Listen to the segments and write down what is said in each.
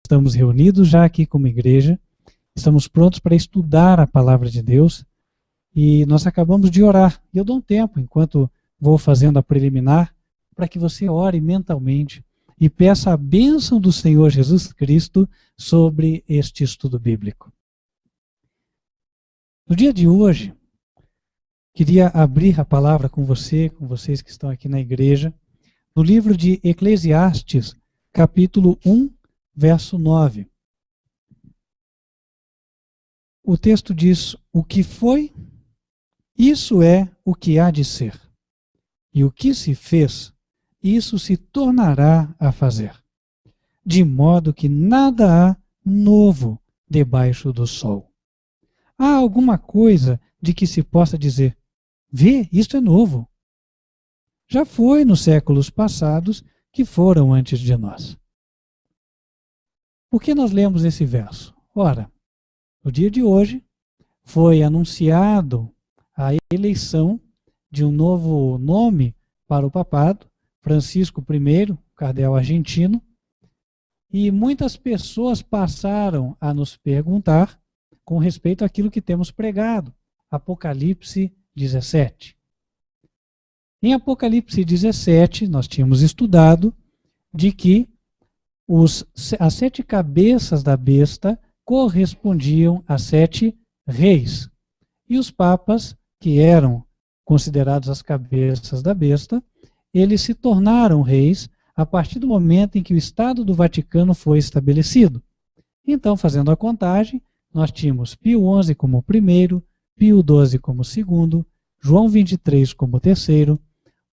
estamos reunidos já aqui como igreja, estamos prontos para estudar a palavra de Deus e nós acabamos de orar. E eu dou um tempo, enquanto vou fazendo a preliminar, para que você ore mentalmente e peça a bênção do Senhor Jesus Cristo sobre este estudo bíblico. No dia de hoje, queria abrir a palavra com vocês que estão aqui na igreja, no livro de Eclesiastes, capítulo 1, verso 9. O texto diz: o que foi, isso é o que há de ser. E o que se fez, isso se tornará a fazer. De modo que nada há novo debaixo do sol. Há alguma coisa de que se possa dizer: vê, isto é novo. Já foi nos séculos passados que foram antes de nós. Por que nós lemos esse verso? Ora, no dia de hoje foi anunciado a eleição de um novo nome para o papado, Francisco I, cardeal argentino, e muitas pessoas passaram a nos perguntar com respeito àquilo que temos pregado, Apocalipse 17. Em Apocalipse 17, nós tínhamos estudado de que as 7 cabeças da besta correspondiam a 7 reis. E os papas, que eram considerados as cabeças da besta, eles se tornaram reis a partir do momento em que o Estado do Vaticano foi estabelecido. Então, fazendo a contagem, nós tínhamos Pio XI como o primeiro, Pio XII como o segundo, João XXIII como o terceiro,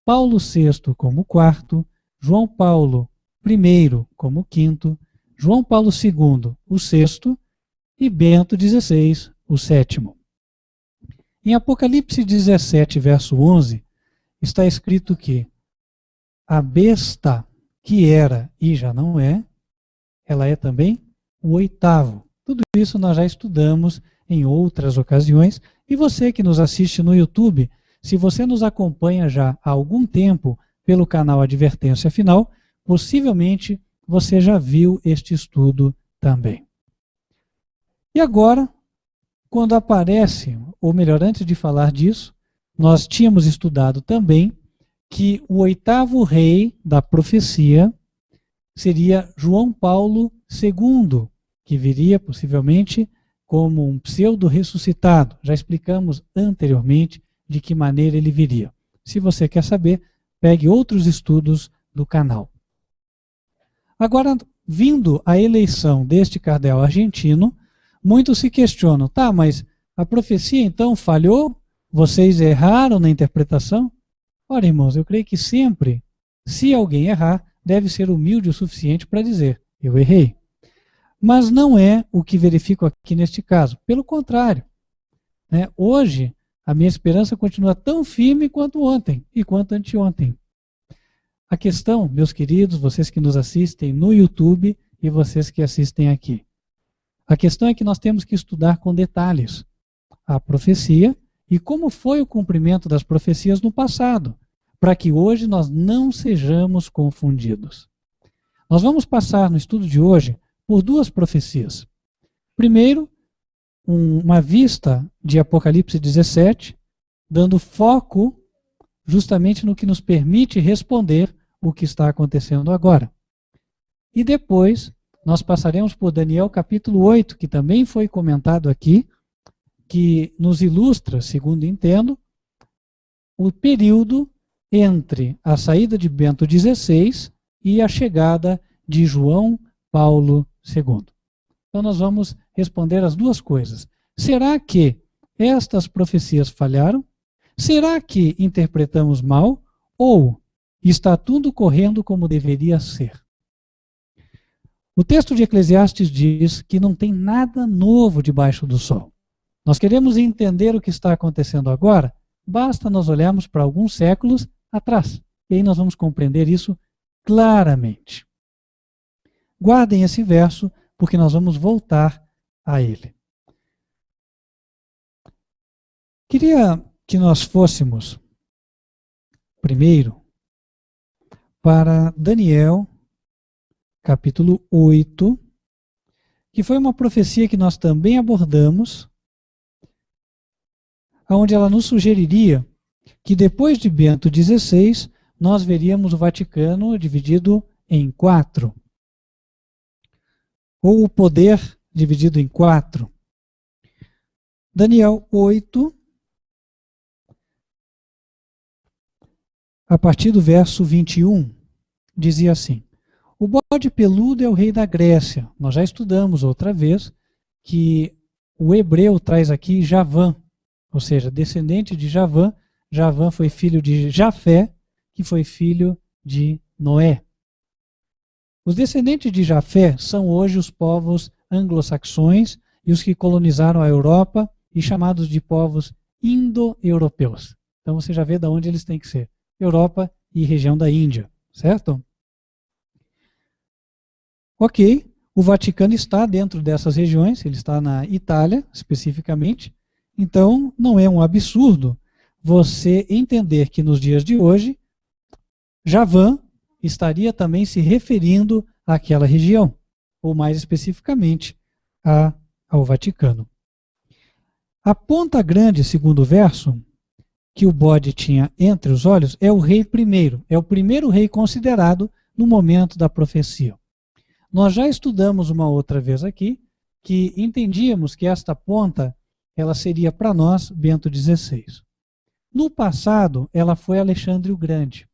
Paulo VI como o quarto, João Paulo I como o quinto, João Paulo II o sexto e Bento XVI o sétimo. Em Apocalipse 17, verso 11, está escrito que a besta que era e já não é, ela é também o oitavo. Tudo isso nós já estudamos em outras ocasiões. E você que nos assiste no YouTube, se você nos acompanha já há algum tempo pelo canal Advertência Final, possivelmente você já viu este estudo também. E agora, quando aparece, ou melhor, antes de falar disso, nós tínhamos estudado também que o 8º rei da profecia seria João Paulo II, que viria possivelmente como um pseudo-ressuscitado. Já explicamos anteriormente de que maneira ele viria. Se você quer saber, pegue outros estudos do canal. Agora, vindo a eleição deste cardeal argentino, muitos se questionam: tá, mas a profecia então falhou? Vocês erraram na interpretação? Ora, irmãos, eu creio que sempre, se alguém errar, deve ser humilde o suficiente para dizer: eu errei. Mas não é o que verifico aqui neste caso. Pelo contrário, né? Hoje, a minha esperança continua tão firme quanto ontem e quanto anteontem. A questão, meus queridos, vocês que nos assistem no YouTube e vocês que assistem aqui, a questão é que nós temos que estudar com detalhes a profecia e como foi o cumprimento das profecias no passado, para que hoje nós não sejamos confundidos. Nós vamos passar no estudo de hoje por 2 profecias. Primeiro, uma vista de Apocalipse 17, dando foco justamente no que nos permite responder o que está acontecendo agora. E depois, nós passaremos por Daniel capítulo 8, que também foi comentado aqui, que nos ilustra, segundo entendo, o período entre a saída de Bento XVI e a chegada de João Paulo II. Então nós vamos responder as 2 coisas. Será que estas profecias falharam? Será que interpretamos mal? Ou está tudo correndo como deveria ser? O texto de Eclesiastes diz que não tem nada novo debaixo do sol. Nós queremos entender o que está acontecendo agora? Basta nós olharmos para alguns séculos atrás. E aí nós vamos compreender isso claramente. Guardem esse verso, porque nós vamos voltar a ele. Queria que nós fôssemos primeiro para Daniel, capítulo 8, que foi uma profecia que nós também abordamos, onde ela nos sugeriria que depois de Bento XVI, nós veríamos o Vaticano dividido em 4, ou o poder dividido em 4. Daniel 8, a partir do verso 21, dizia assim: o bode peludo é o rei da Grécia. Nós já estudamos outra vez que o hebreu traz aqui Javã, ou seja, descendente de Javã. Javã foi filho de Jafé, que foi filho de Noé. Os descendentes de Jafé são hoje os povos anglo-saxões e os que colonizaram a Europa e chamados de povos indo-europeus. Então você já vê de onde eles têm que ser. Europa e região da Índia, certo? Ok, o Vaticano está dentro dessas regiões, ele está na Itália, especificamente. Então não é um absurdo você entender que nos dias de hoje, Javã estaria também se referindo àquela região, ou mais especificamente ao Vaticano. A ponta grande, segundo o verso, que o bode tinha entre os olhos, é o rei primeiro, é o primeiro rei considerado no momento da profecia. Nós já estudamos uma outra vez aqui, que entendíamos que esta ponta, ela seria para nós Bento XVI. No passado, ela foi Alexandre o Grande.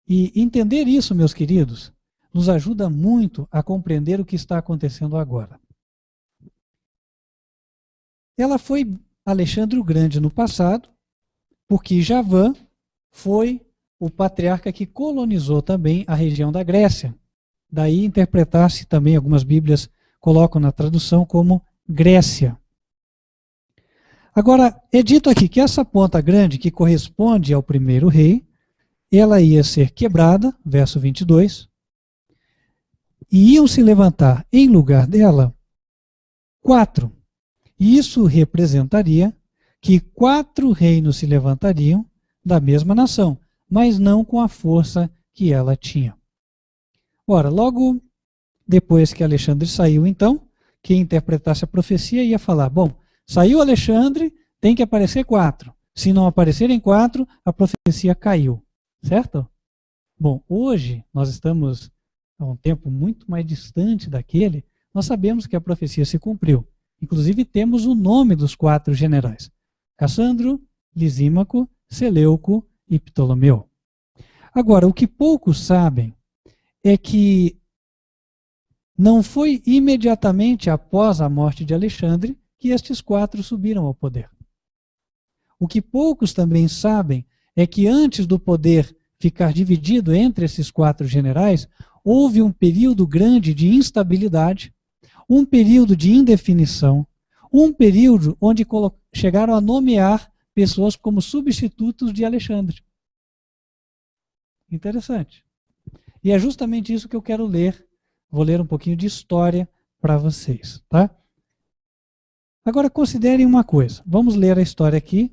E entender isso, meus queridos, nos ajuda muito a compreender o que está acontecendo agora. Ela foi Alexandre o Grande no passado, porque Javã foi o patriarca que colonizou também a região da Grécia. Daí interpretar-se também, algumas Bíblias colocam na tradução como Grécia. Agora, é dito aqui que essa ponta grande, que corresponde ao primeiro rei, ela ia ser quebrada, verso 22, e iam se levantar em lugar dela 4. E isso representaria que 4 reinos se levantariam da mesma nação, mas não com a força que ela tinha. Ora, logo depois que Alexandre saiu, então, quem interpretasse a profecia ia falar, bom, saiu Alexandre, tem que aparecer 4. Se não aparecerem 4, a profecia caiu. Certo? Bom, hoje nós estamos a um tempo muito mais distante daquele, nós sabemos que a profecia se cumpriu. Inclusive temos o nome dos 4 generais: Cassandro, Lisímaco, Seleuco e Ptolomeu. Agora, o que poucos sabem é que não foi imediatamente após a morte de Alexandre que estes 4 subiram ao poder. O que poucos também sabem é que antes do poder ficar dividido entre esses 4 generais, houve um período grande de instabilidade, um período de indefinição, um período onde chegaram a nomear pessoas como substitutos de Alexandre. Interessante. E é justamente isso que eu quero ler. Vou ler um pouquinho de história para vocês, tá? Agora considerem uma coisa. Vamos ler a história aqui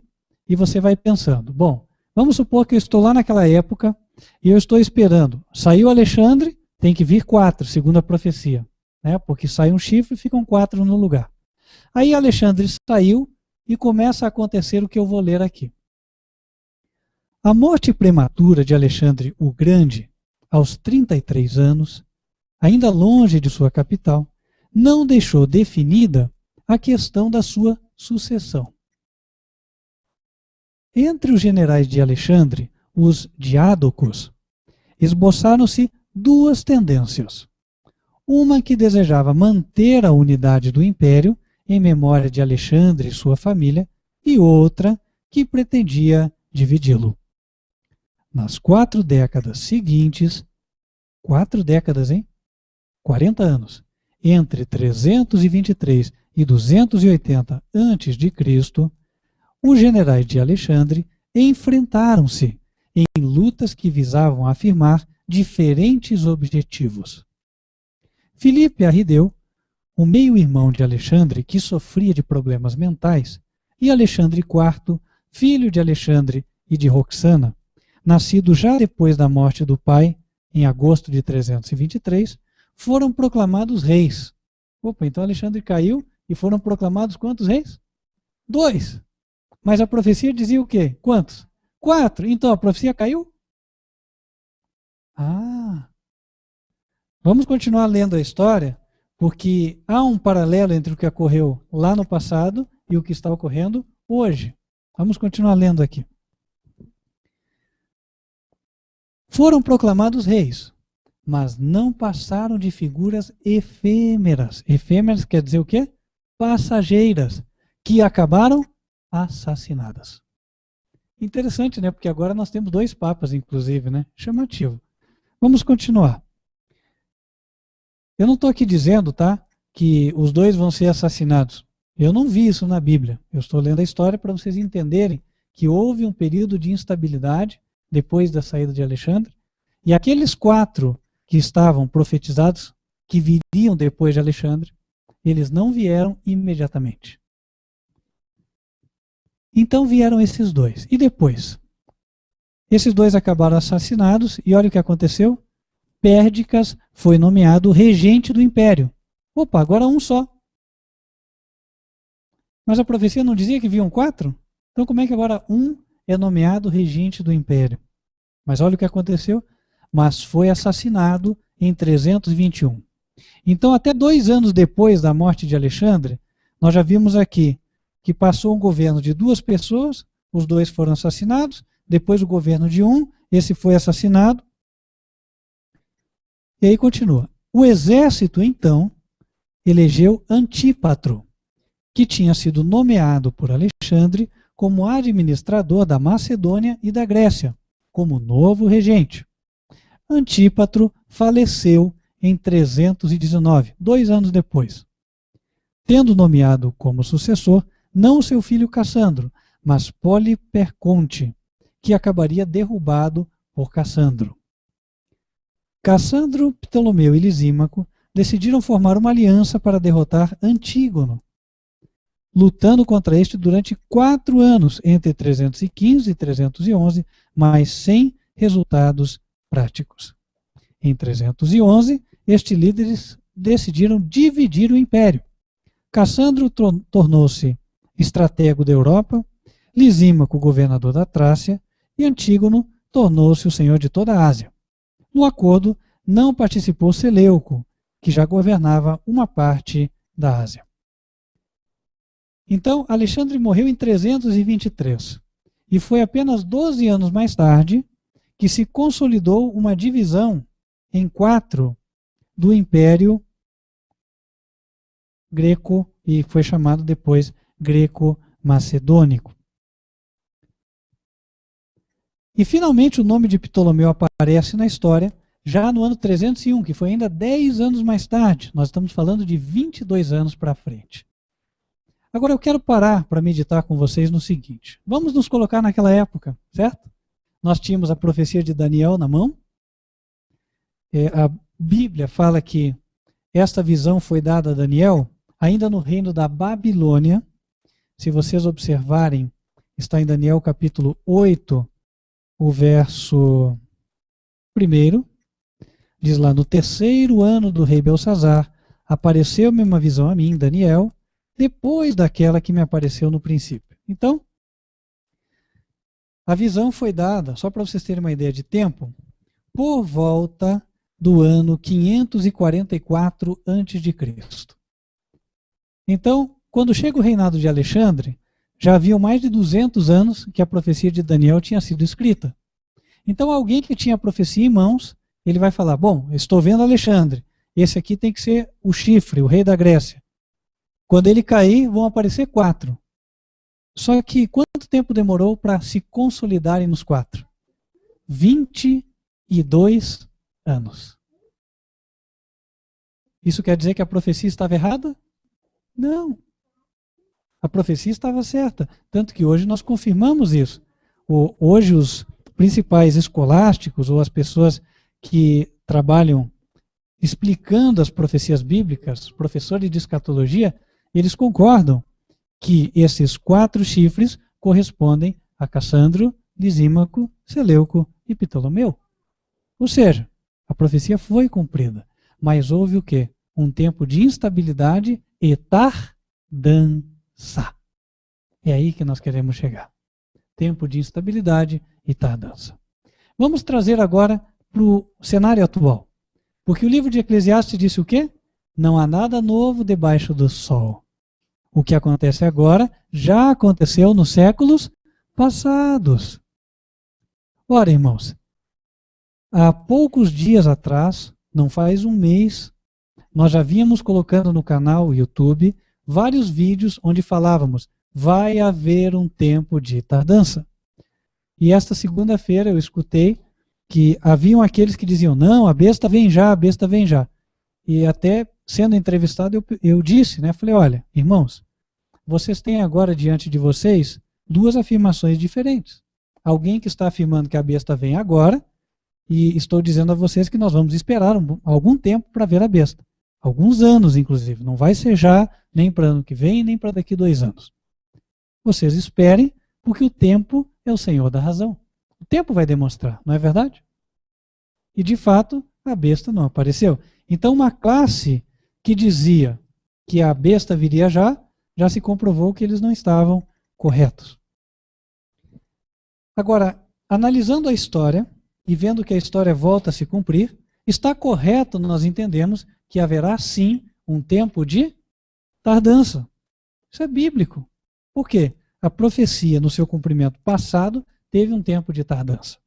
e você vai pensando. Bom, vamos supor que eu estou lá naquela época e eu estou esperando. Saiu Alexandre, tem que vir 4, segundo a profecia, né? Porque sai um chifre e ficam 4 no lugar. Aí Alexandre saiu e começa a acontecer o que eu vou ler aqui. A morte prematura de Alexandre o Grande, aos 33 anos, ainda longe de sua capital, não deixou definida a questão da sua sucessão. Entre os generais de Alexandre, os diádocos, esboçaram-se 2 tendências. Uma que desejava manter a unidade do império em memória de Alexandre e sua família, e outra que pretendia dividi-lo. Nas 4 décadas seguintes, 4 décadas, hein? 40 anos, entre 323 e 280 a.C., os generais de Alexandre enfrentaram-se em lutas que visavam afirmar diferentes objetivos. Filipe Arrideu, o meio-irmão de Alexandre que sofria de problemas mentais, e Alexandre IV, filho de Alexandre e de Roxana, nascido já depois da morte do pai, em agosto de 323, foram proclamados reis Opa, então Alexandre caiu e foram proclamados quantos reis? 2. Mas a profecia dizia o quê? Quantos? 4. Então a profecia caiu? Ah, vamos continuar lendo a história, porque há um paralelo entre o que ocorreu lá no passado e o que está ocorrendo hoje. Vamos continuar lendo aqui. Foram proclamados reis, mas não passaram de figuras efêmeras. Efêmeras quer dizer o quê? Passageiras, que acabaram assassinadas. Interessante, né? Porque agora nós temos 2 papas, inclusive, né? Chamativo. Vamos continuar. Eu não estou aqui dizendo, tá, que os 2 vão ser assassinados. Eu não vi isso na Bíblia. Eu estou lendo a história para vocês entenderem que houve um período de instabilidade depois da saída de Alexandre, e aqueles 4 que estavam profetizados, que viriam depois de Alexandre, eles não vieram imediatamente. Então vieram esses 2. E depois? Esses 2 acabaram assassinados, e olha o que aconteceu. Pérdicas foi nomeado regente do império. Opa, agora um só. Mas a profecia não dizia que viam 4? Então como é que agora um é nomeado regente do império? Mas olha o que aconteceu. Mas foi assassinado em 321. Então até 2 anos depois da morte de Alexandre, nós já vimos aqui que passou um governo de 2 pessoas, os 2 foram assassinados, depois o governo de um, esse foi assassinado. E aí continua. O exército, então, elegeu Antípatro, que tinha sido nomeado por Alexandre como administrador da Macedônia e da Grécia, como novo regente. Antípatro faleceu em 319, 2 anos depois, tendo nomeado como sucessor não seu filho Cassandro, mas Poliperconte, que acabaria derrubado por Cassandro. Cassandro, Ptolomeu e Lisímaco decidiram formar uma aliança para derrotar Antígono, lutando contra este durante 4 anos, entre 315 e 311, mas sem resultados práticos. Em 311, estes líderes decidiram dividir o império. Cassandro tornou-se estratego da Europa, Lisímaco governador da Trácia e Antígono tornou-se o senhor de toda a Ásia. No acordo, não participou Seleuco, que já governava uma parte da Ásia. Então, Alexandre morreu em 323, e foi apenas 12 anos mais tarde que se consolidou uma divisão em 4 do Império Greco, e foi chamado depois Greco-Macedônico. E finalmente o nome de Ptolomeu aparece na história já no ano 301, que foi ainda 10 anos mais tarde. Nós estamos falando de 22 anos para frente. Agora eu quero parar para meditar com vocês no seguinte. Vamos nos colocar naquela época, certo? Nós tínhamos a profecia de Daniel na mão. A Bíblia fala que esta visão foi dada a Daniel ainda no reino da Babilônia. Se vocês observarem, está em Daniel capítulo 8, o verso 1, diz lá: no 3º ano do rei Belsazar, apareceu-me uma visão a mim, Daniel, depois daquela que me apareceu no princípio. Então, a visão foi dada, só para vocês terem uma ideia de tempo, por volta do ano 544 a.C. Então, quando chega o reinado de Alexandre, já haviam mais de 200 anos que a profecia de Daniel tinha sido escrita. Então, alguém que tinha a profecia em mãos, ele vai falar: bom, estou vendo Alexandre, esse aqui tem que ser o chifre, o rei da Grécia. Quando ele cair, vão aparecer 4. Só que quanto tempo demorou para se consolidarem nos 4? 22 anos. Isso quer dizer que a profecia estava errada? Não. A profecia estava certa. Tanto que hoje nós confirmamos isso. Hoje os principais escolásticos, ou as pessoas que trabalham explicando as profecias bíblicas, professores de escatologia, eles concordam que esses 4 chifres correspondem a Cassandro, Lisímaco, Seleuco e Ptolomeu. Ou seja, a profecia foi cumprida, mas houve o quê? um tempo de instabilidade e tardança. É aí que nós queremos chegar. Tempo de instabilidade e tardança. Vamos trazer agora para o cenário atual. Porque o livro de Eclesiastes disse o quê? Não há nada novo debaixo do sol. O que acontece agora já aconteceu nos séculos passados. Ora, irmãos, há poucos dias atrás, não faz um mês, nós já vínhamos colocando no canal YouTube vários vídeos onde falávamos: vai haver um tempo de tardança. E esta segunda-feira eu escutei que haviam aqueles que diziam: não, a besta vem já, a besta vem já. E até sendo entrevistado eu disse, né? Falei: olha, irmãos, vocês têm agora diante de vocês duas afirmações diferentes. Alguém que está afirmando que a besta vem agora, e estou dizendo a vocês que nós vamos esperar algum tempo para ver a besta. Alguns anos, inclusive. Não vai ser já nem para ano que vem, nem para daqui 2 anos. Vocês esperem, porque o tempo é o senhor da razão. O tempo vai demonstrar, não é verdade? E, de fato, a besta não apareceu. Então, uma classe que dizia que a besta viria já se comprovou que eles não estavam corretos. Agora, analisando a história e vendo que a história volta a se cumprir, está correto nós entendemos que haverá sim um tempo de tardança. Isso é bíblico. Por quê? A profecia no seu cumprimento passado teve um tempo de tardança.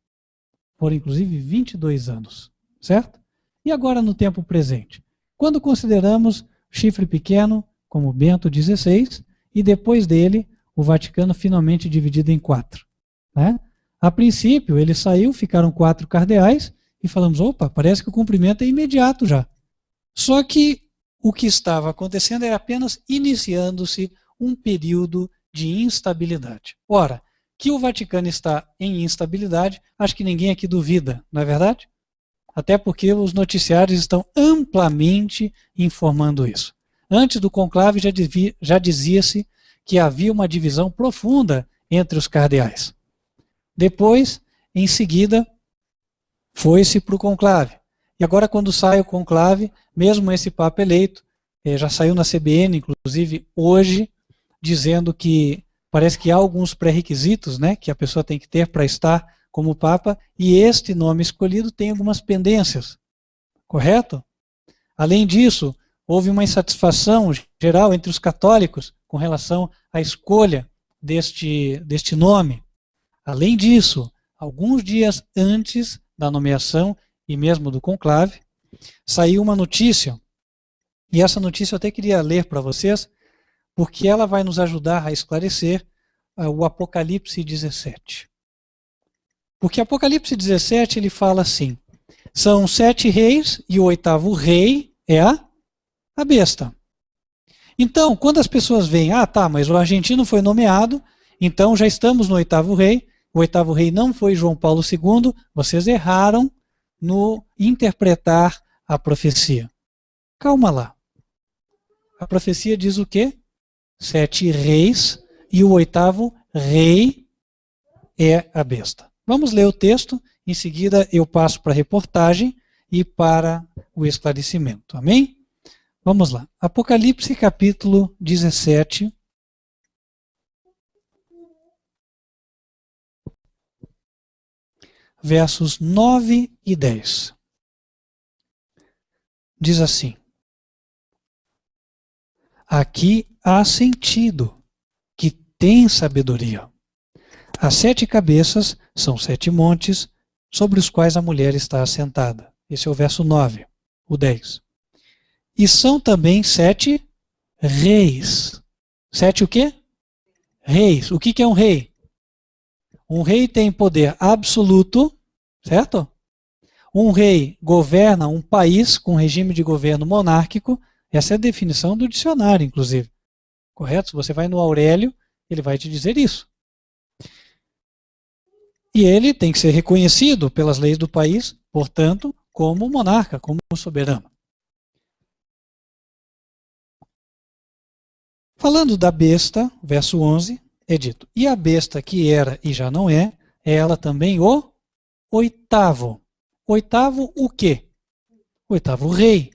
Foram inclusive 22 anos, certo? E agora no tempo presente? Quando consideramos chifre pequeno como Bento XVI e depois dele o Vaticano finalmente dividido em 4. Né? A princípio ele saiu, ficaram 4 cardeais e falamos: opa, parece que o cumprimento é imediato já. Só que o que estava acontecendo era apenas iniciando-se um período de instabilidade. Ora, que o Vaticano está em instabilidade, acho que ninguém aqui duvida, não é verdade? Até porque os noticiários estão amplamente informando isso. Antes do conclave já dizia-se que havia uma divisão profunda entre os cardeais. Depois, em seguida, foi-se para o conclave. E agora, quando sai o conclave, mesmo esse Papa eleito, já saiu na CBN, inclusive hoje, dizendo que parece que há alguns pré-requisitos, né, que a pessoa tem que ter para estar como Papa, e este nome escolhido tem algumas pendências. Correto? Além disso, houve uma insatisfação geral entre os católicos com relação à escolha deste nome. Além disso, alguns dias antes da nomeação e mesmo do conclave, saiu uma notícia, e essa notícia eu até queria ler para vocês, porque ela vai nos ajudar a esclarecer o Apocalipse 17. Porque Apocalipse 17 ele fala assim: são 7 reis e o 8º rei é a besta. Então, quando as pessoas veem: ah, tá, mas o argentino foi nomeado, então já estamos no 8º rei, o 8º rei não foi João Paulo II, vocês erraram no interpretar a profecia. Calma lá. A profecia diz o quê? 7 reis e o 8º rei é a besta. Vamos ler o texto, em seguida eu passo para a reportagem e para o esclarecimento. Amém? Vamos lá. Apocalipse capítulo 17. Versos 9 e 10. Diz assim: aqui há sentido, que tem sabedoria. As 7 cabeças são 7 montes, sobre os quais a mulher está assentada. Esse é o verso 9, o 10. E são também 7 reis. 7 o quê? Reis. O que é um rei? Um rei tem poder absoluto, certo? Um rei governa um país com regime de governo monárquico. Essa é a definição do dicionário, inclusive. Correto? Se você vai no Aurélio, ele vai te dizer isso. E ele tem que ser reconhecido pelas leis do país, portanto, como monarca, como soberano. Falando da besta, verso 11, é dito: e a besta que era e já não é ela também o 8º. 8º o quê? 8º rei.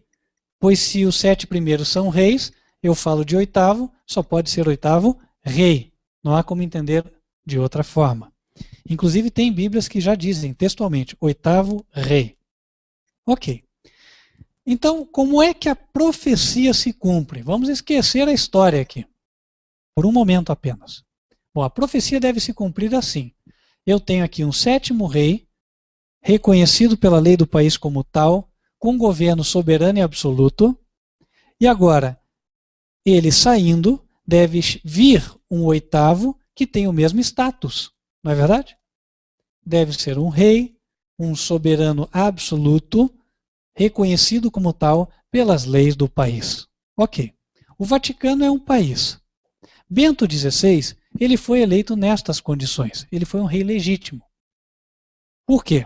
pois se os 7 primeiros são reis, eu falo de oitavo, só pode ser oitavo rei. Não há como entender de outra forma. Inclusive tem Bíblias que já dizem textualmente, oitavo rei. Ok. Então, como é que a profecia se cumpre? Vamos esquecer a história aqui, por um momento apenas. Bom, a profecia deve se cumprir assim. Eu tenho aqui um 7º rei, reconhecido pela lei do país como tal, com governo soberano e absoluto, e agora, ele saindo, deve vir um 8º que tem o mesmo status, não é verdade? Deve ser um rei, um soberano absoluto, reconhecido como tal pelas leis do país. Ok. O Vaticano é um país. Bento XVI, ele foi eleito nestas condições. Ele foi um rei legítimo. Por quê?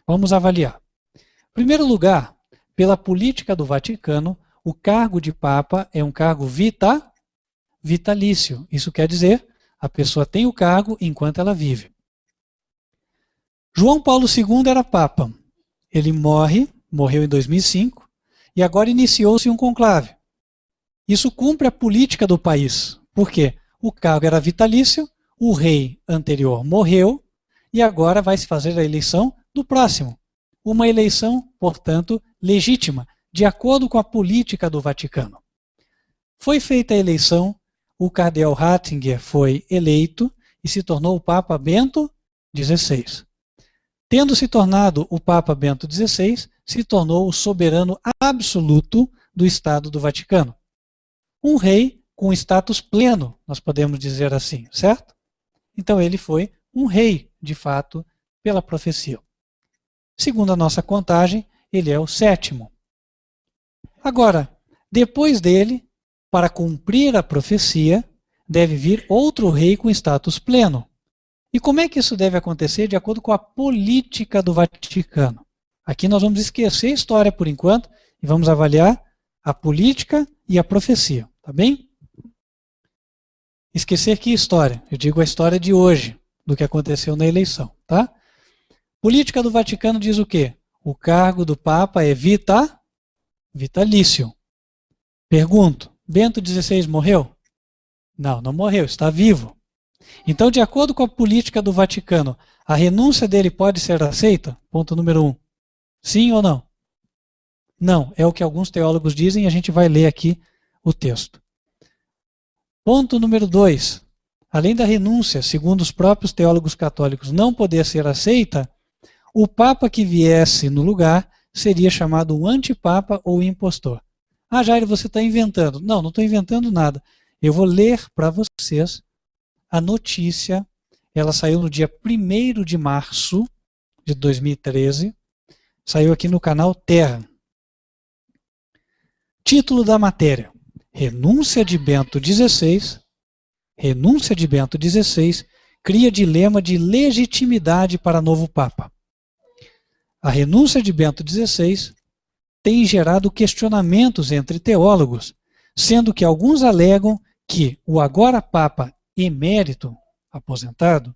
Vamos avaliar. Em primeiro lugar, pela política do Vaticano, o cargo de Papa é um cargo vitalício. Isso quer dizer, a pessoa tem o cargo enquanto ela vive. João Paulo II era Papa. Ele morreu em 2005, e agora iniciou-se um conclave. Isso cumpre a política do país. Por quê? O cargo era vitalício, o rei anterior morreu, e agora vai se fazer a eleição do próximo. Uma eleição, portanto, legítima, de acordo com a política do Vaticano. Foi feita a eleição, o cardeal Ratzinger foi eleito e se tornou o Papa Bento XVI. Tendo se tornado o Papa Bento XVI, se tornou o soberano absoluto do Estado do Vaticano. Um rei com status pleno, nós podemos dizer assim, certo? Então ele foi um rei, de fato, pela profecia. Segundo a nossa contagem, ele é o 7º. Agora, depois dele, para cumprir a profecia, deve vir outro rei com status pleno. E como é que isso deve acontecer? De acordo com a política do Vaticano. Aqui nós vamos esquecer a história por enquanto e vamos avaliar a política e a profecia, tá bem? Esquecer que história? Eu digo a história de hoje, do que aconteceu na eleição, tá? Política do Vaticano diz o quê? O cargo do Papa é vitalício. Pergunto, Bento XVI morreu? Não, não morreu, está vivo. Então, de acordo com a política do Vaticano, a renúncia dele pode ser aceita? Ponto número 1. Sim ou não? Não, é o que alguns teólogos dizem e a gente vai ler aqui o texto. Ponto número 2. Além da renúncia, segundo os próprios teólogos católicos, não poder ser aceita, o Papa que viesse no lugar seria chamado um antipapa ou impostor. Ah, Jairo, você está inventando. Não, não estou inventando nada. Eu vou ler para vocês a notícia. Ela saiu no dia 1º de março de 2013. Saiu aqui no canal Terra. Título da matéria: Renúncia de Bento XVI cria dilema de legitimidade para novo Papa. A renúncia de Bento XVI tem gerado questionamentos entre teólogos, sendo que alguns alegam que o agora Papa emérito, aposentado,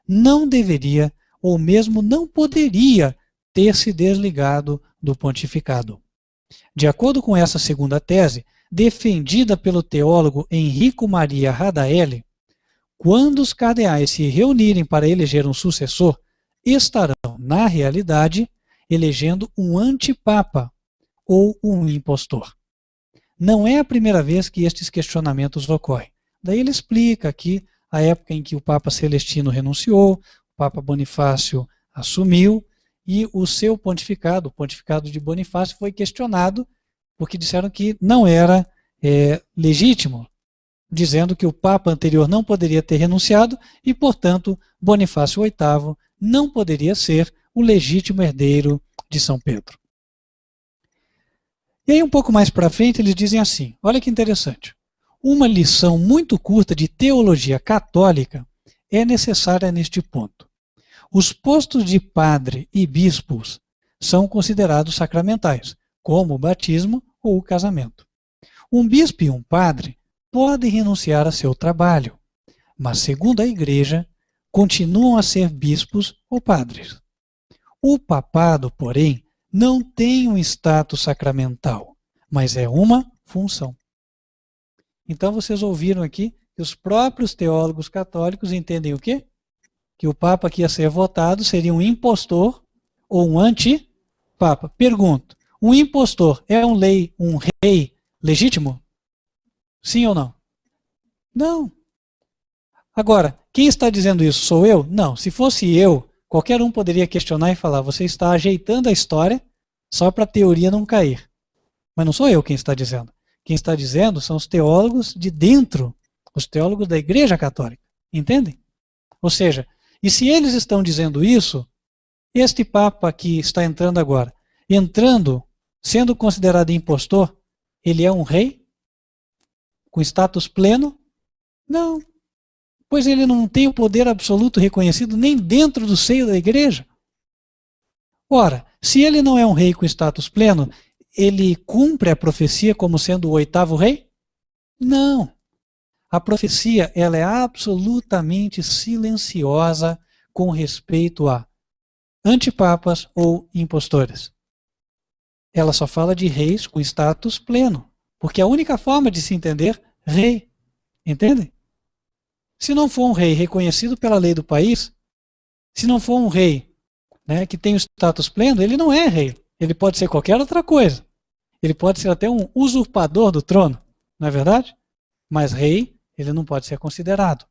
não deveria ou mesmo não poderia ter se desligado do pontificado. De acordo com essa segunda tese, defendida pelo teólogo Enrico Maria Radaelli, quando os cardeais se reunirem para eleger um sucessor, estarão, na realidade, elegendo um antipapa ou um impostor. Não é a primeira vez que estes questionamentos ocorrem. Daí ele explica aqui a época em que o Papa Celestino renunciou, o Papa Bonifácio assumiu, e o seu pontificado, o pontificado de Bonifácio, foi questionado porque disseram que não era legítimo, dizendo que o Papa anterior não poderia ter renunciado e, portanto, Bonifácio VIII não poderia ser o legítimo herdeiro de São Pedro. E aí, um pouco mais para frente, eles dizem assim, olha que interessante, uma lição muito curta de teologia católica é necessária neste ponto. Os postos de padre e bispos são considerados sacramentais, como o batismo ou o casamento. Um bispo e um padre podem renunciar a seu trabalho, mas, segundo a Igreja, continuam a ser bispos ou padres. O papado, porém, não tem um status sacramental, mas é uma função. Então vocês ouviram aqui que os próprios teólogos católicos entendem o quê? Que o Papa que ia ser votado seria um impostor ou um anti-Papa. Pergunto, um impostor é um rei legítimo? Sim ou não? Não. Agora, quem está dizendo isso? Sou eu? Não. Se fosse eu, qualquer um poderia questionar e falar, você está ajeitando a história só para a teoria não cair. Mas não sou eu quem está dizendo. Quem está dizendo são os teólogos de dentro, os teólogos da Igreja Católica. Entendem? Ou seja, e se eles estão dizendo isso, este Papa que está entrando agora, sendo considerado impostor, ele é um rei? Com status pleno? Não. Pois ele não tem o poder absoluto reconhecido nem dentro do seio da Igreja. Ora, se ele não é um rei com status pleno, ele cumpre a profecia como sendo o 8º rei? Não. A profecia ela é absolutamente silenciosa com respeito a antipapas ou impostores. Ela só fala de reis com status pleno, porque é a única forma de se entender rei. Entendem? Se não for um rei reconhecido pela lei do país, se não for um rei, né, que tem o status pleno, ele não é rei. Ele pode ser qualquer outra coisa. Ele pode ser até um usurpador do trono, não é verdade? Mas rei, ele não pode ser considerado.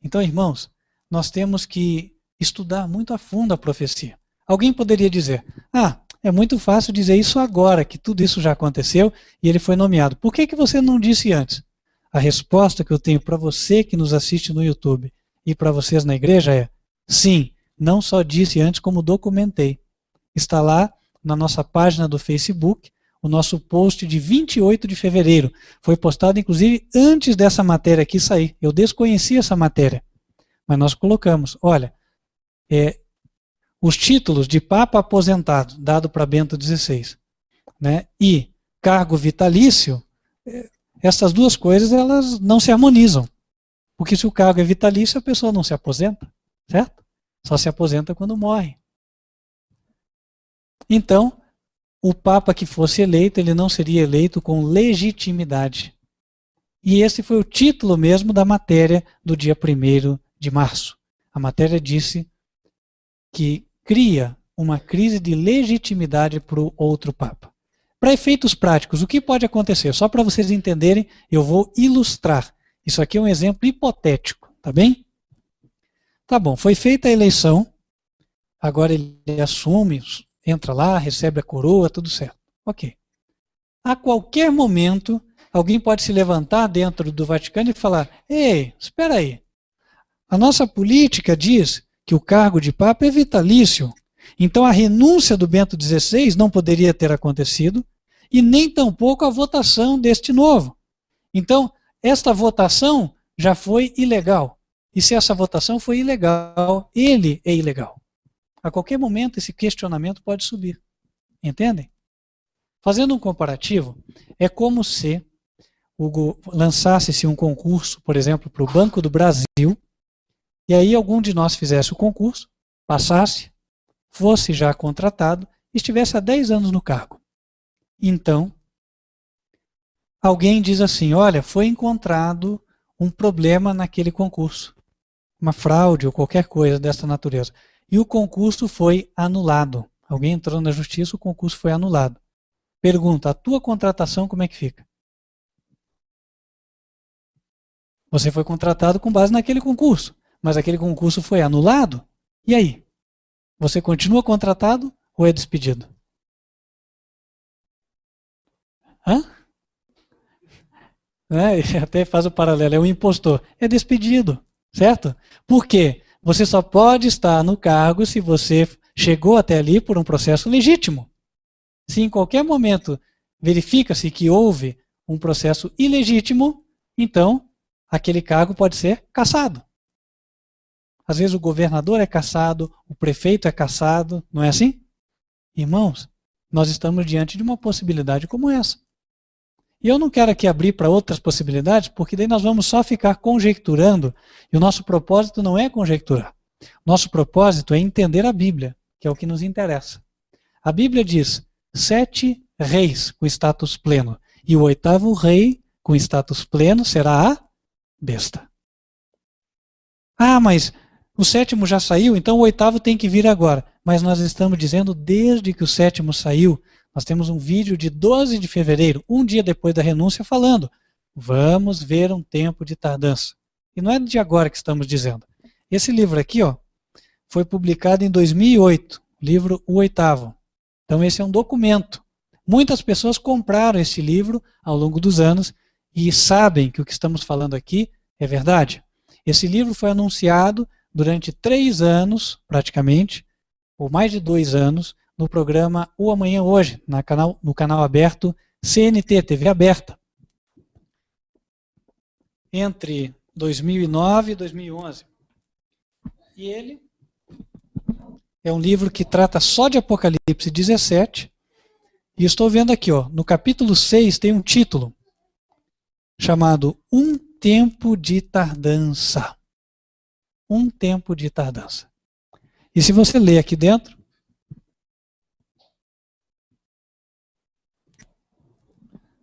Então, irmãos, nós temos que estudar muito a fundo a profecia. Alguém poderia dizer, é muito fácil dizer isso agora, que tudo isso já aconteceu e ele foi nomeado. Por que você não disse antes? A resposta que eu tenho para você que nos assiste no YouTube e para vocês na igreja é, sim, não só disse antes, como documentei. Está lá na nossa página do Facebook, o nosso post de 28 de fevereiro. Foi postado, inclusive, antes dessa matéria aqui sair. Eu desconhecia essa matéria. Mas nós colocamos, olha, os títulos de Papa aposentado, dado para Bento XVI, né, e cargo vitalício, essas duas coisas elas não se harmonizam. Porque se o cargo é vitalício, a pessoa não se aposenta, certo? Só se aposenta quando morre. Então, o Papa que fosse eleito, ele não seria eleito com legitimidade. E esse foi o título mesmo da matéria do dia 1º de março. A matéria disse que cria uma crise de legitimidade para o outro Papa. Para efeitos práticos, o que pode acontecer? Só para vocês entenderem, eu vou ilustrar. Isso aqui é um exemplo hipotético, tá bem? Tá bom, foi feita a eleição, agora ele assume, entra lá, recebe a coroa, tudo certo. Ok. A qualquer momento, alguém pode se levantar dentro do Vaticano e falar, ei, espera aí, a nossa política diz que o cargo de Papa é vitalício, então a renúncia do Bento XVI não poderia ter acontecido e nem tampouco a votação deste novo. Então, esta votação já foi ilegal. E se essa votação foi ilegal, ele é ilegal. A qualquer momento esse questionamento pode subir. Entendem? Fazendo um comparativo, é como se lançasse-se um concurso, por exemplo, para o Banco do Brasil, e aí algum de nós fizesse o concurso, passasse, fosse já contratado, estivesse há 10 anos no cargo. Então, alguém diz assim, olha, foi encontrado um problema naquele concurso, uma fraude ou qualquer coisa dessa natureza. E o concurso foi anulado. Alguém entrou na justiça, o concurso foi anulado. Pergunta, a tua contratação como é que fica? Você foi contratado com base naquele concurso, mas aquele concurso foi anulado. E aí? Você continua contratado ou é despedido? Hã? Até faz o paralelo, é um impostor. É despedido, certo? Por quê? Você só pode estar no cargo se você chegou até ali por um processo legítimo. Se em qualquer momento verifica-se que houve um processo ilegítimo, então aquele cargo pode ser cassado. Às vezes o governador é cassado, o prefeito é cassado, não é assim? Irmãos, nós estamos diante de uma possibilidade como essa. E eu não quero aqui abrir para outras possibilidades, porque daí nós vamos só ficar conjecturando, e o nosso propósito não é conjecturar. Nosso propósito é entender a Bíblia, que é o que nos interessa. A Bíblia diz 7 reis com status pleno. E o 8º rei com status pleno será a besta. Ah, mas o 7º já saiu, então o 8º tem que vir agora. Mas nós estamos dizendo desde que o 7º saiu. Nós temos um vídeo de 12 de fevereiro, um dia depois da renúncia, falando: vamos ver um tempo de tardança. E não é de agora que estamos dizendo. Esse livro aqui, ó, foi publicado em 2008, livro O 8º. Então esse é um documento. Muitas pessoas compraram esse livro ao longo dos anos e sabem que o que estamos falando aqui é verdade. Esse livro foi anunciado durante 3 anos, praticamente, ou mais de 2 anos, no programa O Amanhã Hoje, no canal aberto CNT, TV aberta, entre 2009 e 2011. E ele é um livro que trata só de Apocalipse 17, e estou vendo aqui, ó, no capítulo 6 tem um título chamado Um Tempo de Tardança. Um Tempo de Tardança. E se você ler aqui dentro,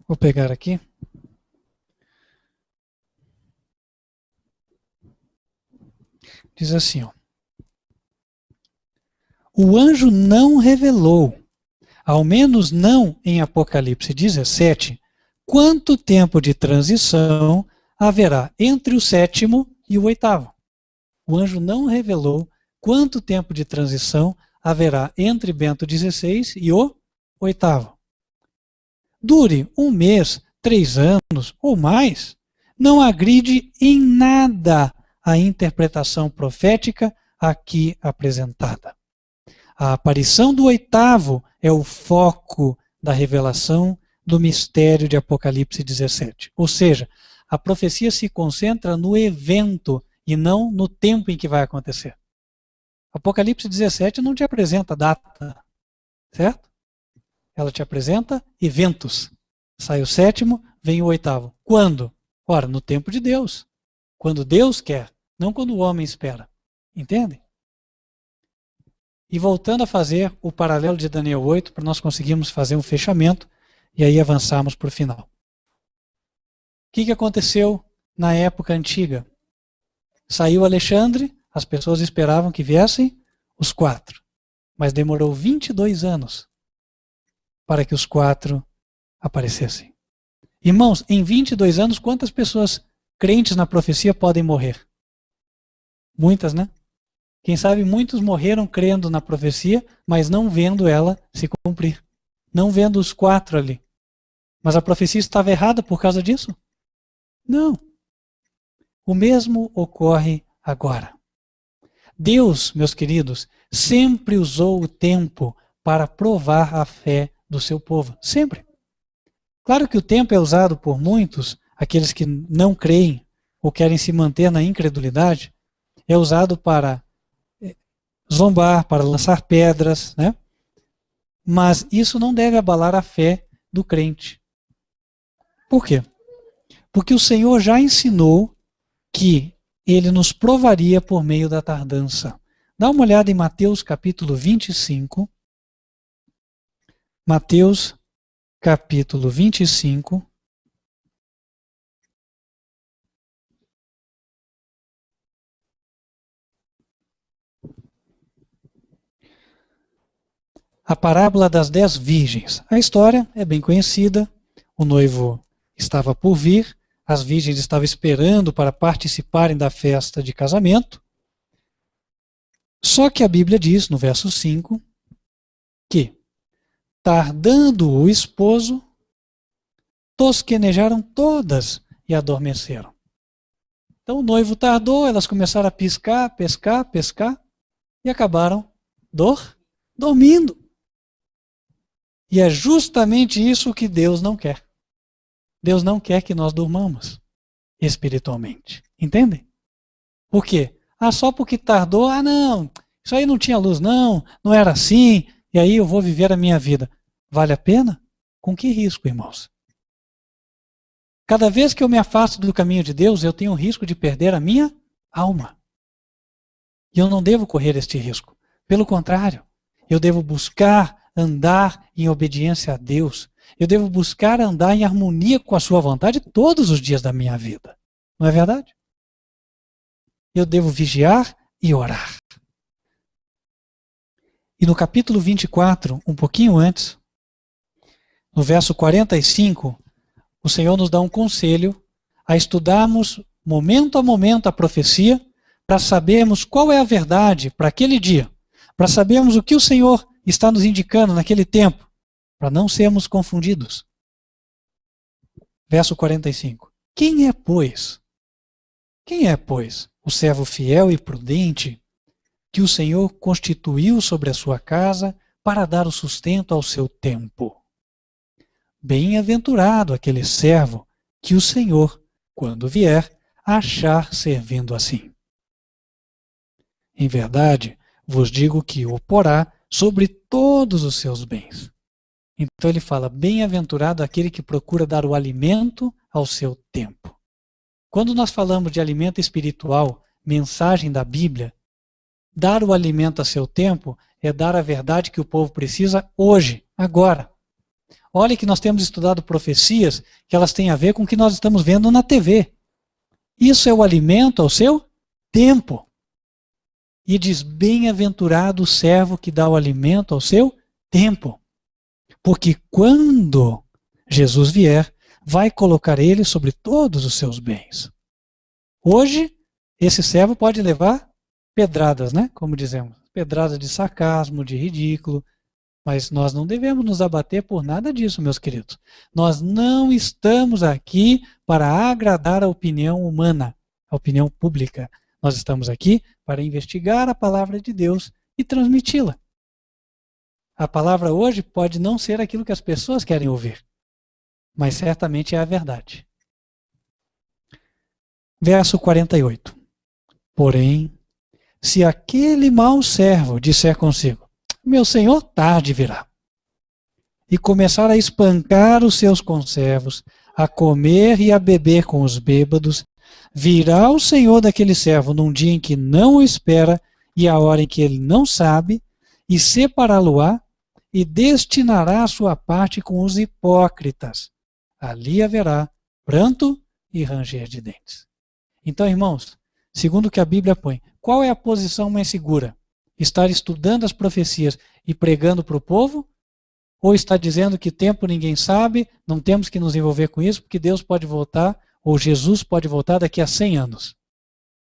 vou pegar aqui. Diz assim, ó. O anjo não revelou, ao menos não em Apocalipse 17, quanto tempo de transição haverá entre o 7º e o 8º. O anjo não revelou quanto tempo de transição haverá entre Bento XVI e o 8º. Dure 1 mês, 3 anos ou mais, não agride em nada a interpretação profética aqui apresentada. A aparição do 8º é o foco da revelação do mistério de Apocalipse 17. Ou seja, a profecia se concentra no evento e não no tempo em que vai acontecer. Apocalipse 17 não te apresenta data, certo? Ela te apresenta eventos. Sai o 7º, vem o 8º. Quando? Ora, no tempo de Deus. Quando Deus quer, não quando o homem espera. Entende? E voltando a fazer o paralelo de Daniel 8, para nós conseguirmos fazer um fechamento e aí avançarmos para o final. O que aconteceu na época antiga? Saiu Alexandre, as pessoas esperavam que viessem os 4, mas demorou 22 anos para que os 4 aparecessem. Irmãos, em 22 anos, quantas pessoas crentes na profecia podem morrer? Muitas, né? Quem sabe muitos morreram crendo na profecia, mas não vendo ela se cumprir. Não vendo os 4 ali. Mas a profecia estava errada por causa disso? Não. O mesmo ocorre agora. Deus, meus queridos, sempre usou o tempo para provar a fé do seu povo. Sempre. Claro que o tempo é usado por muitos, aqueles que não creem ou querem se manter na incredulidade, é usado para zombar, para lançar pedras, né? Mas isso não deve abalar a fé do crente. Por quê? Porque o Senhor já ensinou que Ele nos provaria por meio da tardança. Dá uma olhada em Mateus capítulo 25. Mateus capítulo 25. A parábola das 10 virgens. A história é bem conhecida. O noivo estava por vir, as virgens estavam esperando para participarem da festa de casamento. Só que a Bíblia diz, no verso 5, que, tardando o esposo, tosquenejaram todas e adormeceram. Então o noivo tardou, elas começaram a pescar, e acabaram dormindo. E é justamente isso que Deus não quer. Deus não quer que nós durmamos espiritualmente. Entendem? Por quê? Só porque tardou, não, isso aí não tinha luz, não era assim, e aí eu vou viver a minha vida. Vale a pena? Com que risco, irmãos? Cada vez que eu me afasto do caminho de Deus, eu tenho o risco de perder a minha alma. E eu não devo correr este risco. Pelo contrário, eu devo buscar andar em obediência a Deus, Eu devo buscar andar em harmonia com a sua vontade todos os dias da minha vida. Não é verdade? Eu devo vigiar e orar. E no capítulo 24, um pouquinho antes, no verso 45, o Senhor nos dá um conselho a estudarmos momento a momento a profecia para sabermos qual é a verdade para aquele dia, para sabermos o que o Senhor está nos indicando naquele tempo, para não sermos confundidos. Verso 45. Quem é, pois, o servo fiel e prudente que o Senhor constituiu sobre a sua casa para dar o sustento ao seu tempo? Bem-aventurado aquele servo que o Senhor, quando vier, achar servindo assim. Em verdade, vos digo que o porá sobre todos os seus bens. Então ele fala, bem-aventurado aquele que procura dar o alimento ao seu tempo. Quando nós falamos de alimento espiritual, mensagem da Bíblia, dar o alimento a seu tempo é dar a verdade que o povo precisa hoje, agora. Olha que nós temos estudado profecias que elas têm a ver com o que nós estamos vendo na TV. Isso é o alimento ao seu tempo. E diz, bem-aventurado o servo que dá o alimento ao seu tempo. Porque quando Jesus vier, vai colocar ele sobre todos os seus bens. Hoje, esse servo pode levar pedradas, né? Como dizemos, pedradas de sarcasmo, de ridículo. Mas nós não devemos nos abater por nada disso, meus queridos. Nós não estamos aqui para agradar a opinião humana, a opinião pública. Nós estamos aqui para investigar a palavra de Deus e transmiti-la. A palavra hoje pode não ser aquilo que as pessoas querem ouvir, mas certamente é a verdade. Verso 48. Porém, se aquele mau servo disser consigo, meu senhor tarde virá, e começar a espancar os seus conservos, a comer e a beber com os bêbados, virá o senhor daquele servo num dia em que não o espera e a hora em que ele não sabe, e separá-lo-á, e destinará a sua parte com os hipócritas. Ali haverá pranto e ranger de dentes. Então, irmãos, segundo o que a Bíblia põe, qual é a posição mais segura? Estar estudando as profecias e pregando para o povo? Ou está dizendo que tempo ninguém sabe, não temos que nos envolver com isso, porque Deus pode voltar, ou Jesus pode voltar daqui a 100 anos?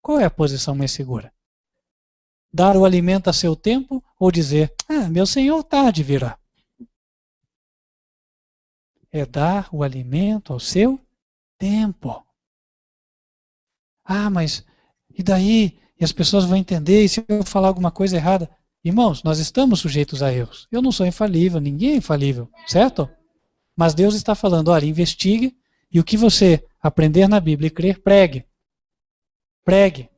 Qual é a posição mais segura? Dar o alimento a seu tempo ou dizer, meu Senhor tarde virá? É dar o alimento ao seu tempo. Mas e daí? E as pessoas vão entender, e se eu falar alguma coisa errada? Irmãos, nós estamos sujeitos a erros. Eu não sou infalível, ninguém é infalível, certo? Mas Deus está falando, olha, investigue, e o que você aprender na Bíblia e crer, pregue. Pregue.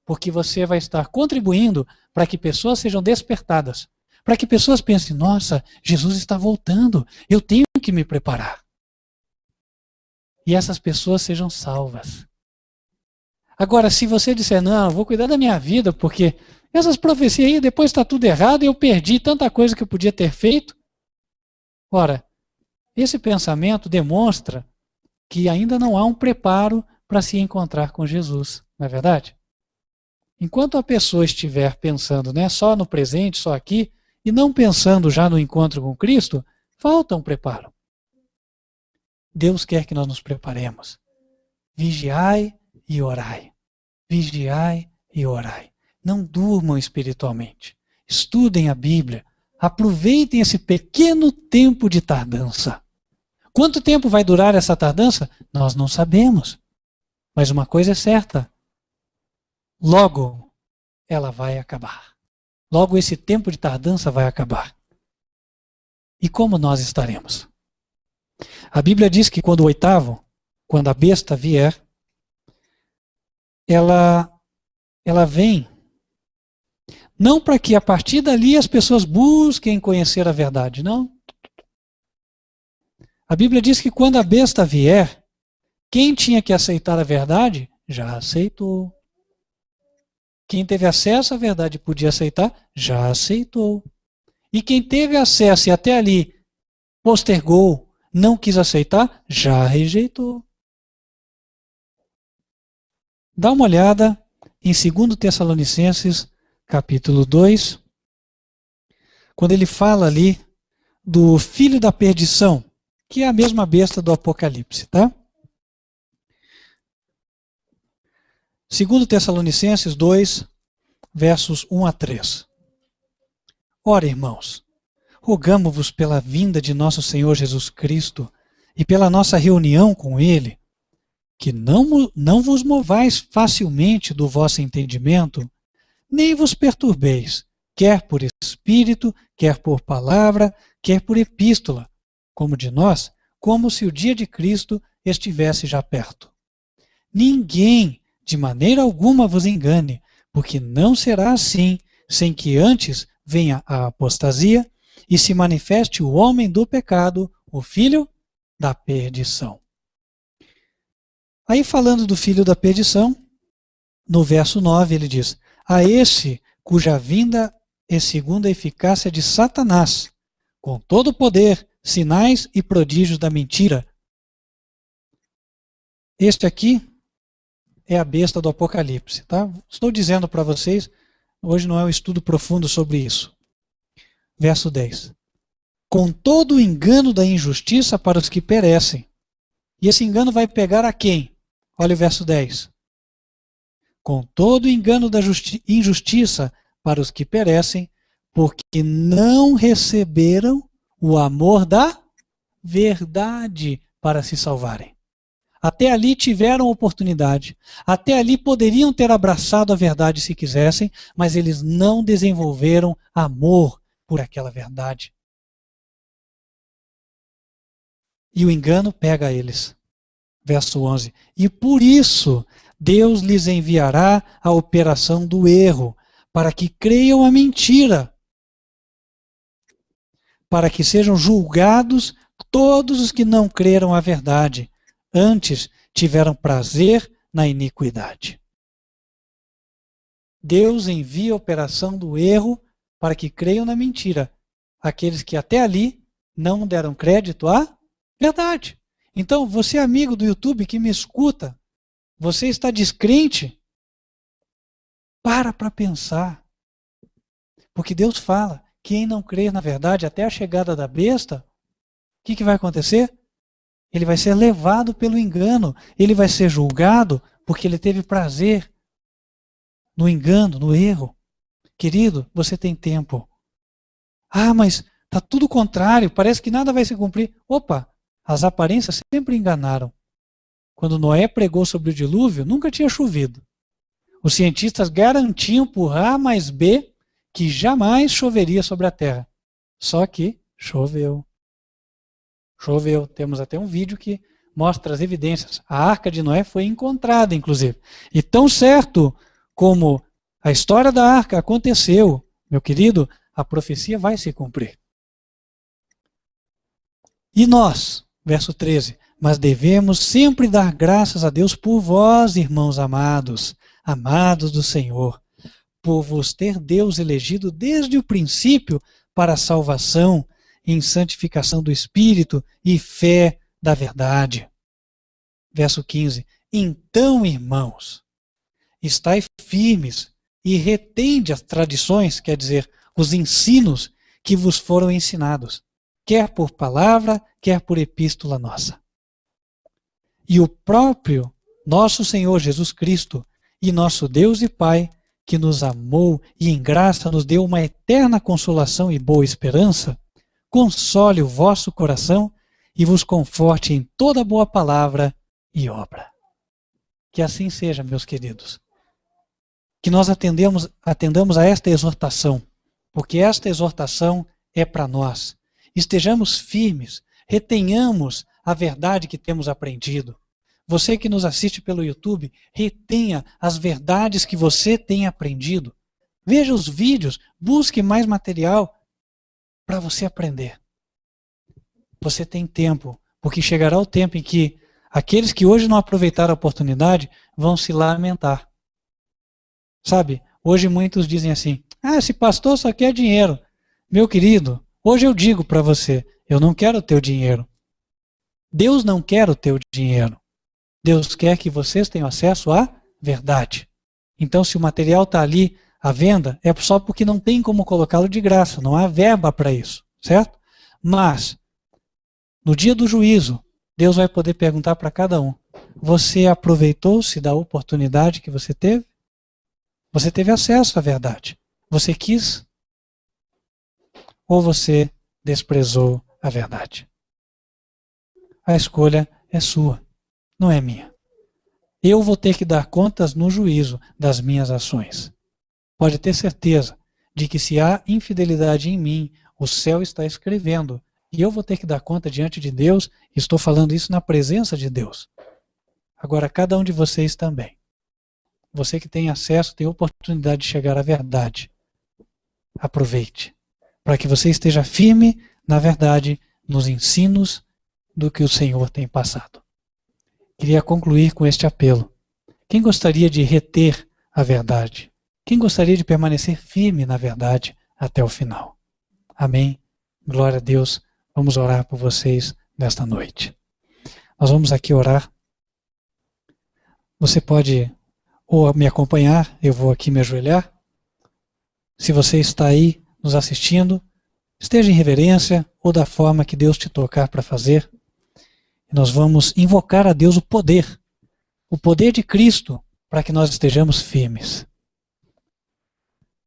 Porque você vai estar contribuindo para que pessoas sejam despertadas. Para que pessoas pensem, nossa, Jesus está voltando, eu tenho que me preparar. E essas pessoas sejam salvas. Agora, se você disser, não, eu vou cuidar da minha vida, porque essas profecias aí, depois está tudo errado, eu perdi tanta coisa que eu podia ter feito. Ora, esse pensamento demonstra que ainda não há um preparo para se encontrar com Jesus, não é verdade? Enquanto a pessoa estiver pensando só no presente, só aqui, e não pensando já no encontro com Cristo, falta um preparo. Deus quer que nós nos preparemos. Vigiai e orai. Vigiai e orai. Não durmam espiritualmente. Estudem a Bíblia. Aproveitem esse pequeno tempo de tardança. Quanto tempo vai durar essa tardança? Nós não sabemos. Mas uma coisa é certa. Logo ela vai acabar. Logo esse tempo de tardança vai acabar. E como nós estaremos? A Bíblia diz que quando a besta vier, ela vem não para que a partir dali as pessoas busquem conhecer a verdade, não. A Bíblia diz que quando a besta vier, quem tinha que aceitar a verdade, já aceitou. Quem teve acesso à verdade e podia aceitar, já aceitou. E quem teve acesso e até ali postergou, não quis aceitar, já rejeitou. Dá uma olhada em 2 Tessalonicenses, capítulo 2, quando ele fala ali do filho da perdição, que é a mesma besta do Apocalipse, tá? 2 Tessalonicenses 2, versos 1 a 3. Ora, irmãos, rogamo-vos pela vinda de nosso Senhor Jesus Cristo e pela nossa reunião com Ele, que não vos movais facilmente do vosso entendimento, nem vos perturbeis, quer por espírito, quer por palavra, quer por epístola, como de nós, como se o dia de Cristo estivesse já perto. Ninguém, de maneira alguma, vos engane, porque não será assim, sem que antes venha a apostasia e se manifeste o homem do pecado, o filho da perdição. Aí, falando do filho da perdição, no verso 9 ele diz: a esse cuja vinda é segundo a eficácia de Satanás, com todo o poder, sinais e prodígios da mentira. Este aqui é a besta do Apocalipse, tá? Estou dizendo para vocês, hoje não é um estudo profundo sobre isso. Verso 10. Com todo o engano da injustiça para os que perecem. E esse engano vai pegar a quem? Olha o verso 10. Com todo o engano da injustiça para os que perecem, porque não receberam o amor da verdade para se salvarem. Até ali tiveram oportunidade, até ali poderiam ter abraçado a verdade se quisessem, mas eles não desenvolveram amor por aquela verdade. E o engano pega eles. Verso 11. E por isso Deus lhes enviará a operação do erro, para que creiam a mentira, para que sejam julgados todos os que não creram a verdade, antes tiveram prazer na iniquidade. Deus envia a operação do erro para que creiam na mentira, aqueles que até ali não deram crédito à verdade. Então, você amigo do YouTube que me escuta, você está descrente? Para pensar. Porque Deus fala, quem não crer na verdade até a chegada da besta, o que vai acontecer? Ele vai ser levado pelo engano, ele vai ser julgado porque ele teve prazer no engano, no erro. Querido, você tem tempo. Ah, mas está tudo contrário, parece que nada vai se cumprir. Opa, as aparências sempre enganaram. Quando Noé pregou sobre o dilúvio, nunca tinha chovido. Os cientistas garantiam por A mais B que jamais choveria sobre a terra. Só que choveu. Choveu. Temos até um vídeo que mostra as evidências. A arca de Noé foi encontrada, inclusive. E tão certo como a história da arca aconteceu, meu querido, a profecia vai se cumprir. E nós, verso 13, mas devemos sempre dar graças a Deus por vós, irmãos amados, amados do Senhor, por vos ter Deus elegido desde o princípio para a salvação, em santificação do Espírito e fé da verdade. Verso 15, então, irmãos, estai firmes e retende as tradições, quer dizer, os ensinos que vos foram ensinados, quer por palavra, quer por epístola nossa. E o próprio nosso Senhor Jesus Cristo e nosso Deus e Pai, que nos amou e em graça nos deu uma eterna consolação e boa esperança, console o vosso coração e vos conforte em toda boa palavra e obra. Que assim seja, meus queridos. Que nós atendamos a esta exortação, porque esta exortação é para nós. Estejamos firmes, retenhamos a verdade que temos aprendido. Você que nos assiste pelo YouTube, retenha as verdades que você tem aprendido. Veja os vídeos, busque mais material para você aprender. Você tem tempo, porque chegará o tempo em que aqueles que hoje não aproveitaram a oportunidade vão se lamentar. Sabe, hoje muitos dizem assim, esse pastor só quer dinheiro. Meu querido, hoje eu digo para você, Eu não quero o teu dinheiro. Deus não quer o teu dinheiro. Deus quer que vocês tenham acesso à verdade. Então, se o material está ali à venda, é só porque não tem como colocá-lo de graça, não há verba para isso, certo? Mas, no dia do juízo, Deus vai poder perguntar para cada um: você aproveitou-se da oportunidade que você teve? Você teve acesso à verdade. Você quis? Ou você desprezou a verdade? A escolha é sua, não é minha. Eu vou ter que dar contas no juízo das minhas ações. Pode ter certeza de que se há infidelidade em mim, o céu está escrevendo. E eu vou ter que dar conta diante de Deus. Estou falando isso na presença de Deus. Agora, cada um de vocês também. Você que tem acesso, tem oportunidade de chegar à verdade. Aproveite. Para que você esteja firme na verdade, nos ensinos do que o Senhor tem passado. Queria concluir com este apelo. Quem gostaria de reter a verdade? Quem gostaria de permanecer firme na verdade até o final? Amém? Glória a Deus. Vamos orar por vocês nesta noite. Nós vamos aqui orar. Você pode ou me acompanhar, eu vou aqui me ajoelhar. Se você está aí nos assistindo, esteja em reverência ou da forma que Deus te tocar para fazer. Nós vamos invocar a Deus o poder de Cristo, para que nós estejamos firmes.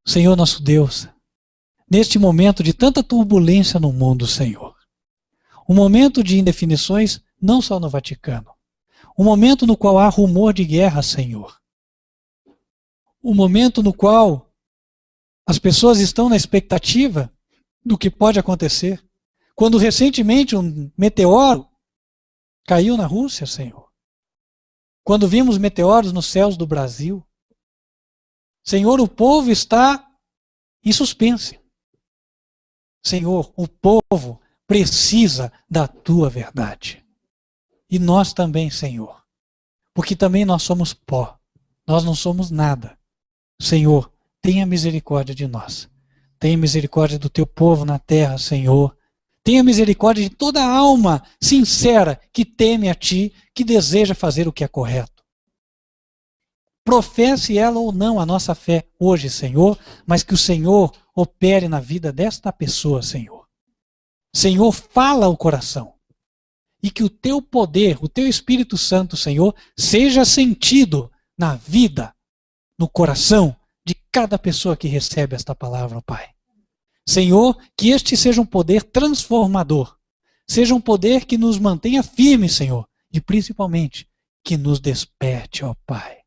Senhor nosso Deus, neste momento de tanta turbulência no mundo, Senhor, um momento de indefinições não só no Vaticano, um momento no qual há rumor de guerra, Senhor, um momento no qual as pessoas estão na expectativa do que pode acontecer, quando recentemente um meteoro caiu na Rússia, Senhor. Quando vimos meteoros nos céus do Brasil. Senhor, o povo está em suspense. Senhor, o povo precisa da tua verdade. E nós também, Senhor. Porque também nós somos pó. Nós não somos nada. Senhor, tenha misericórdia de nós. Tenha misericórdia do teu povo na terra, Senhor. Tenha misericórdia de toda alma sincera que teme a ti, que deseja fazer o que é correto. Professe ela ou não a nossa fé hoje, Senhor, mas que o Senhor opere na vida desta pessoa, Senhor. Senhor, fala ao coração. E que o teu poder, o teu Espírito Santo, Senhor, seja sentido na vida, no coração de cada pessoa que recebe esta palavra, Pai. Senhor, que este seja um poder transformador, seja um poder que nos mantenha firmes, Senhor, e principalmente que nos desperte, ó Pai.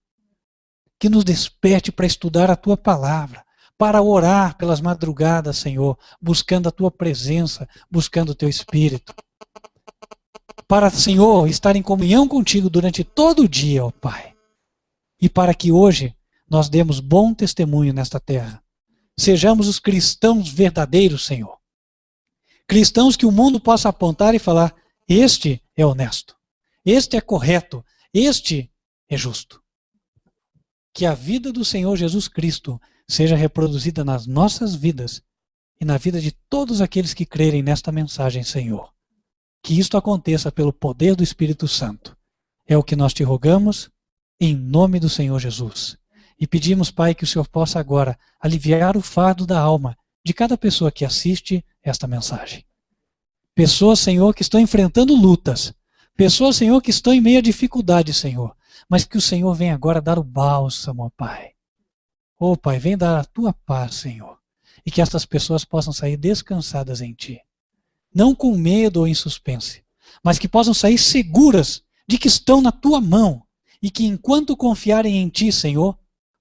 Que nos desperte para estudar a Tua palavra, para orar pelas madrugadas, Senhor, buscando a Tua presença, buscando o Teu Espírito. Para, Senhor, estar em comunhão contigo durante todo o dia, ó Pai. E para que hoje nós demos bom testemunho nesta terra. Sejamos os cristãos verdadeiros, Senhor. Cristãos que o mundo possa apontar e falar: este é honesto, este é correto, este é justo. Que a vida do Senhor Jesus Cristo seja reproduzida nas nossas vidas e na vida de todos aqueles que crerem nesta mensagem, Senhor. Que isto aconteça pelo poder do Espírito Santo. É o que nós te rogamos, em nome do Senhor Jesus. E pedimos, Pai, que o Senhor possa agora aliviar o fardo da alma de cada pessoa que assiste esta mensagem. Pessoas, Senhor, que estão enfrentando lutas. Pessoas, Senhor, que estão em meio a dificuldades, Senhor. Mas que o Senhor venha agora dar o bálsamo, Pai. Oh, Pai, vem dar a tua paz, Senhor. E que estas pessoas possam sair descansadas em Ti. Não com medo ou em suspense, mas que possam sair seguras de que estão na tua mão. E que enquanto confiarem em Ti, Senhor,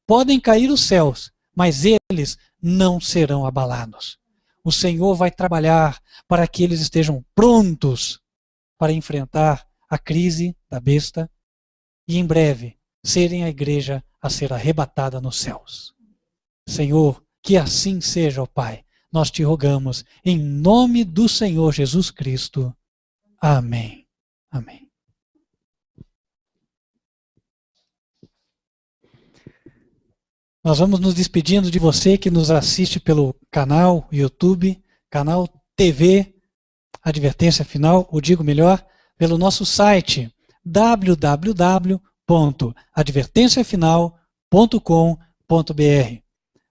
podem cair os céus, mas eles não serão abalados. O Senhor vai trabalhar para que eles estejam prontos para enfrentar a crise da besta e em breve serem a igreja a ser arrebatada nos céus. Senhor, que assim seja, ó Pai. Nós te rogamos em nome do Senhor Jesus Cristo. Amém. Amém. Nós vamos nos despedindo de você que nos assiste pelo canal YouTube, canal TV advertência final, ou digo melhor, pelo nosso site www.advertenciafinal.com.br.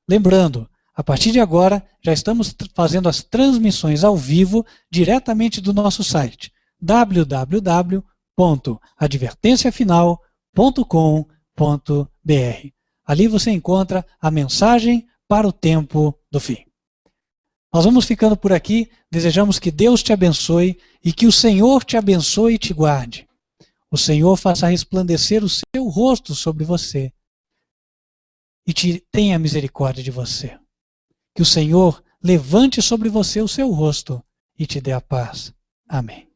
Lembrando, a partir de agora, já estamos fazendo as transmissões ao vivo diretamente do nosso site www.advertenciafinal.com.br. Ali você encontra a mensagem para o tempo do fim. Nós vamos ficando por aqui, desejamos que Deus te abençoe e que o Senhor te abençoe e te guarde. O Senhor faça resplandecer o seu rosto sobre você e tenha misericórdia de você. Que o Senhor levante sobre você o seu rosto e te dê a paz. Amém.